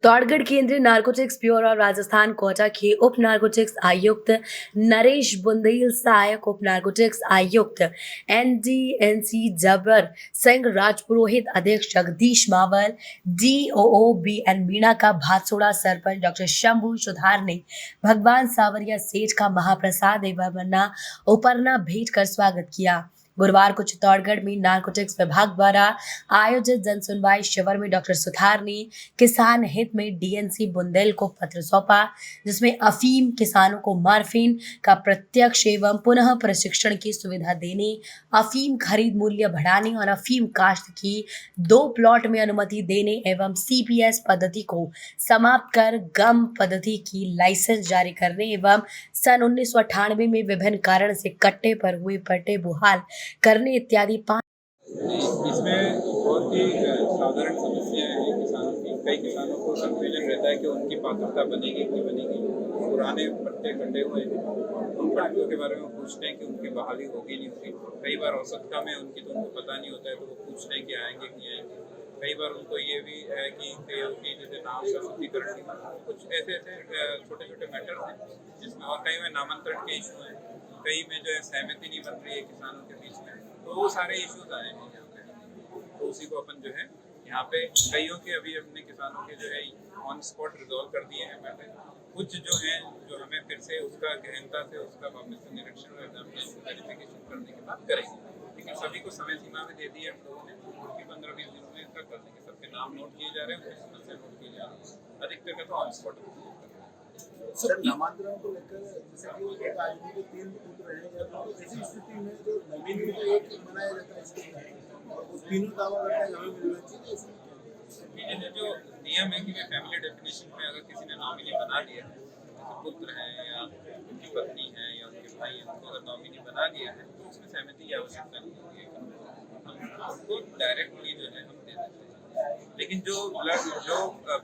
चित्तौड़गढ़ केंद्रीय narcotics bureau Rajasthan Kota के उप नारकोटिक्स आयुक्त नरेश बुंदेल, सहायक उप नारकोटिक्स आयुक्त एनडीएनसी जबर सिंह राजपुरोहित, अध्यक्ष जगदीश मावल, डीओओ बीएन मीणा का भातसोड़ा, सरपंच डॉक्टर शंभू सुधार ने भगवान सावरिया सेठ का महाप्रसाद एवं उपरना भेंट कर स्वागत किया। गुरुवार को चित्तौड़गढ़ में नारकोटिक्स विभाग द्वारा आयोजित जन सुनवाई शिविर में डॉक्टर सुथार ने किसान हित में डीएनसी बुंदेल को पत्र सौंपा, जिसमें अफीम किसानों को मॉर्फिन का प्रत्यक्ष एवं पुनः प्रशिक्षण की सुविधा देने, अफीम खरीद मूल्य बढ़ाने और अफीम काश्त की 2 प्लॉट में अनुमति देने एवं सीपीएस पद्धति को समाप्त कर गम पद्धति की लाइसेंस जारी करने एवं सन 1998 में विभिन्न कारण से कट्टे पर हुए पट्टे बहाल करने इत्यादि इसमें बहुत ही साधारण समस्याएं हैं किसानों की। कई किसानों को कंफ्यूजन रहता है कि उनकी पात्रता बनेगी कि बनेगी। पुराने पट्टे कटे हुए हैं, उन पट्टों के बारे में पूछते हैं कि उनकी बहाली होगी नहीं होगी। कई बार औसतता में उनकी तो उनको पता नहीं होता है, तो वो पूछते हैं कि आएंगे कि आएंगे। कई बार उनको ये भी है कि जैसे नाम का शुद्धिकरण, कुछ ऐसे छोटे छोटे मैटर्स हैं जिसमें, और कई में नामांतरण के इशू हैं, कई में जो है सहमति नहीं बन रही है किसानों के बीच में, तो वो सारे इश्यूज आए हैं यहाँ पे। तो उसी को अपन जो है यहाँ पे कईयों के अभी अपने किसानों के जो है ऑन स्पॉट रिजॉल्व कर दिए हैं मैटर। कुछ जो है जो हमें फिर से उसका गहनता से उसका वापस से निरीक्षण और एग्जामिनेशन वेरिफिकेशन करने के बाद करेंगे, लेकिन सभी को समय सीमा में दे दी है हम लोगों ने कि 15-20 दिनों में इसका कर देंगे। सबके नाम नोट किए जा रहे हैं, उनकी समस्या नोट की जा रही है। अधिकतर का तो ऑन स्पॉट सर, नामांतरण को लेकर जैसे कि राजनीति के 3 पुत्र हैं, तो ऐसी स्थिति में जो जमीन को एक बनाया जाता है, इसको वो तीनों दावा करते हैं जमीन मिलना चाहिए। जो नियम है कि फैमिली डेफिनेशन में अगर किसी ने नॉमिनी बना दिया है, जैसे पुत्र है या उनकी पत्नी है या उनके भाई है, उनको अगर नॉमिनी बना दिया है तो उसमें सहमति की आवश्यकता नहीं होती है, उसको डायरेक्टली जो है हम दे देते हैं। लेकिन जो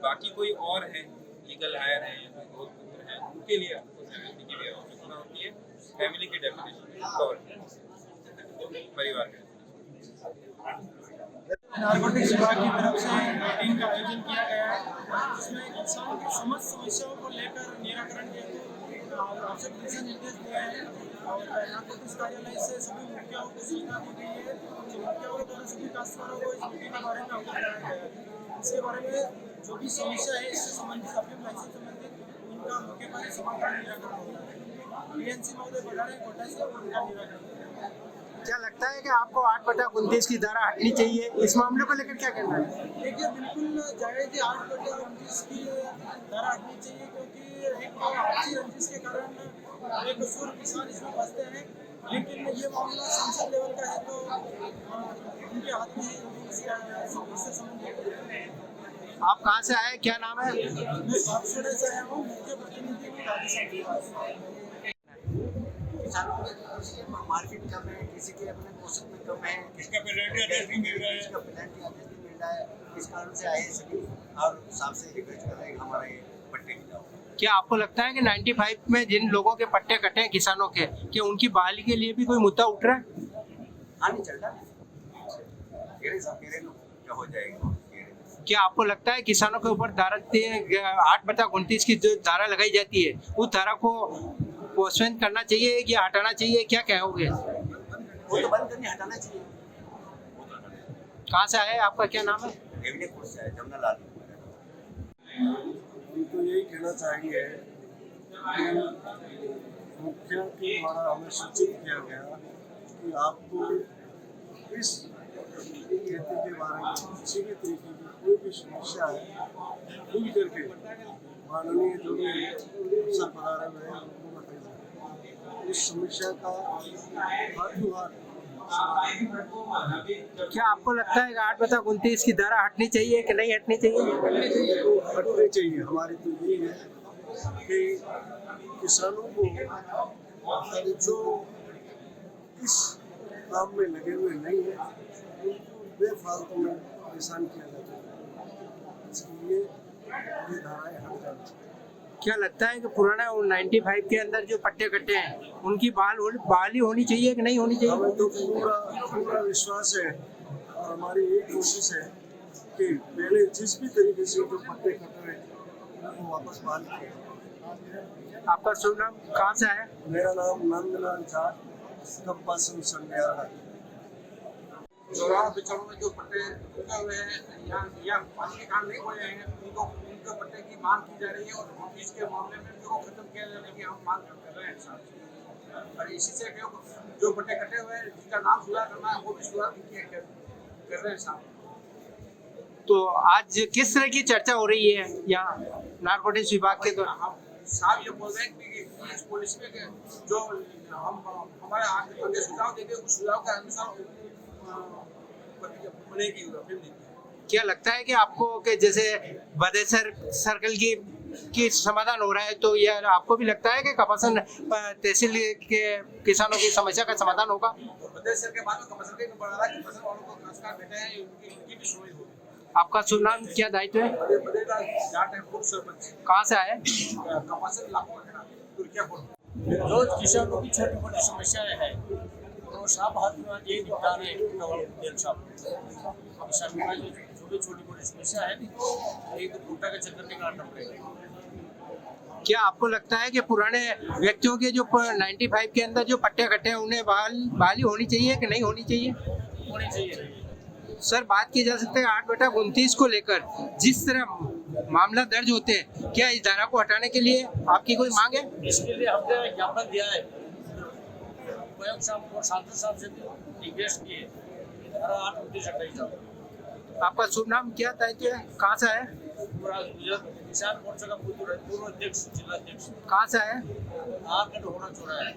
बाकी कोई और है, लीगल हायर है या कोई और पुत्र है, उनके लिए आपको सहमति की भी आवश्यकता होती है। फैमिली के डेफिनेशन में कवर परिवार के नारकोटिक्स विभाग की तरफ से मीटिंग का आयोजन किया गया है, जिसमें किसानों की समस्त समस्याओं को लेकर निराकरण के आवश्यक दिशा निर्देश दिए हैं और नारकोटिक्स कार्यालय से सभी मुखियाओं को सूचना दी गई है। मुखियाओं के द्वारा सभी काश्तकारों को इस मीटिंग के बारे में अवगत कराया गया है। इसके बारे में जो भी समस्या है, इससे संबंधित अफीम लाइसेंस संबंधित उनका मौके पर समाधान निराकरण होगा। डीएनसी महोदय बढ़ा रहे कोटा से उनका निराकरण। क्या लगता है कि आपको 8/29 की धारा हटनी चाहिए? इस मामले को लेकर क्या कहना है? देखिए, बिल्कुल जायज़ 8/29 की धारा हटनी चाहिए, क्योंकि एक आपसी रंजिश के कारण एक कसूर किसान इसमें फंसते हैं। लेकिन ये मामला संसद लेवल का है, तो उनके हाथ में इससे संबंधित। आप कहाँ से आए, क्या नाम है? मैं भातसोड़ा से आया हूँ, मुख्य प्रतिनिधि हूँ राजस्थान। किसानों को किसी के मार्केट कम है, किसी के अपने पोषक में कम है, किसका पेनल्टी आदेश नहीं मिल रहा है, किसका पेनल्टी आदेश नहीं मिल रहा है। इस कारण से आए सभी और साफ से रिक्वेस्ट कर रहे हैं हमारे पट्टे की जाओ। क्या आपको लगता है कि 95 में जिन लोगों के पट्टे कटे हैं किसानों के, क्या उनकी बहाली के लिए भी कोई मुद्दा उठ रहा है? हाँ, नहीं चल रहा है, क्या हो जाएगा। क्या आपको लगता है किसानों के ऊपर धारा 8/29 की जो धारा लगाई जाती है, उस धारा को पोस्टपोन करना चाहिए या हटाना चाहिए, क्या कहोगे? वो तो बंद करके हटाना चाहिए। कहाँ से आए, आपका क्या नाम है? एवनीपुर से है, जमुनालाल। तो यही कहना चाहिए कि मुखिया के द्वारा हमें सूचित किया गया कि आपको इस खेती के बारे में किसी भी तरीके की कोई भी समस्या है, खुल करके माननीय जो भी अफसर पधारे हुए हैं उनको बताइए। इस समस्या का हाथ क्या आपको लगता है कि 8/29 की धारा हटनी चाहिए कि नहीं हटनी चाहिए? हटनी चाहिए। हमारी तो यही है कि किसानों को जो इस काम में लगे हुए नहीं है, उनको बेफालतू में परेशान किया जाता है, इसलिए ये धाराएं हट जानी चाहिए। क्या लगता है कि पुराना 95 के अंदर जो पट्टे कटे हैं उनकी बहाली होनी चाहिए कि नहीं होनी चाहिए? हमें तो पूरा विश्वास है और हमारी यही कोशिश है कि पहले जिस भी तरीके से जो पट्टे कट रहे थे उनको वापस बहाल किया। आपका शुभ नाम, कहाँ से है? मेरा नाम नंदलाल झा, कंपासन संडयाला। चौराहा बिचौरों में जो पट्टे रुके हुए हैं या पानी के कारण नहीं हुए हैं उनको पट्टे की मांग की जा रही है और इसके मामले में जो खत्म किया जाने की हम मांग कर रहे हैं। और इसी से जो पट्टे कटे हुए हैं जिनका नाम सुधार करना है वो भी सुधार कर रहे हैं साहब। तो आज किस तरह की चर्चा हो रही है यहाँ नारकोटिक्स विभाग के द्वारा? हम साहब ये बोल रहे हैं कि इस पॉलिसी में जो हम हमारे आगे सुझाव देंगे उस सुझाव के अनुसार बनेगी। क्या लगता है कि आपको कि जैसे बदेसर सर्कल की समाधान हो रहा है तो यह आपको भी लगता है कि कपासन तहसील के किसानों की समस्या का समाधान होगा? बदेसर के बाद में कपासन के बढ़ा रहा है, कपासन वालों को खासकर बेटे हैं उनकी भी सुनवाई होगी। आपका शुभ नाम, क्या दायित्व है? कहाँ से आए? जो किसानों की छोटी मोटी समस्याएं हैं तो साहब हाथ में आज ये निपटा रहे हैं साहब। किसानों का जो छोटी मोटी समस्या है एक तो भुट्टा का चक्कर नहीं काटना पड़ेगा। क्या आपको लगता है कि पुराने व्यक्तियों के जो 95 के अंदर जो पट्टे कटे हैं उन्हें बहाली होनी चाहिए कि नहीं होनी चाहिए? होनी चाहिए सर, बात की जा सकती है 8/29 को लेकर जिस तरह मामला दर्ज होते हैं, क्या इस धारा को हटाने के लिए आपकी कोई मांग है? इसके लिए हमने ज्ञापन दिया है स्वयं साहब और सांसद साहब से रिक्वेस्ट की है 8/29 आपका शुभ नाम, क्या दायित्व है? कहाँ से है? किसान मोर्चा का पूर्व अध्यक्ष, जिला अध्यक्ष। कहाँ से है? होना चाह रहा है।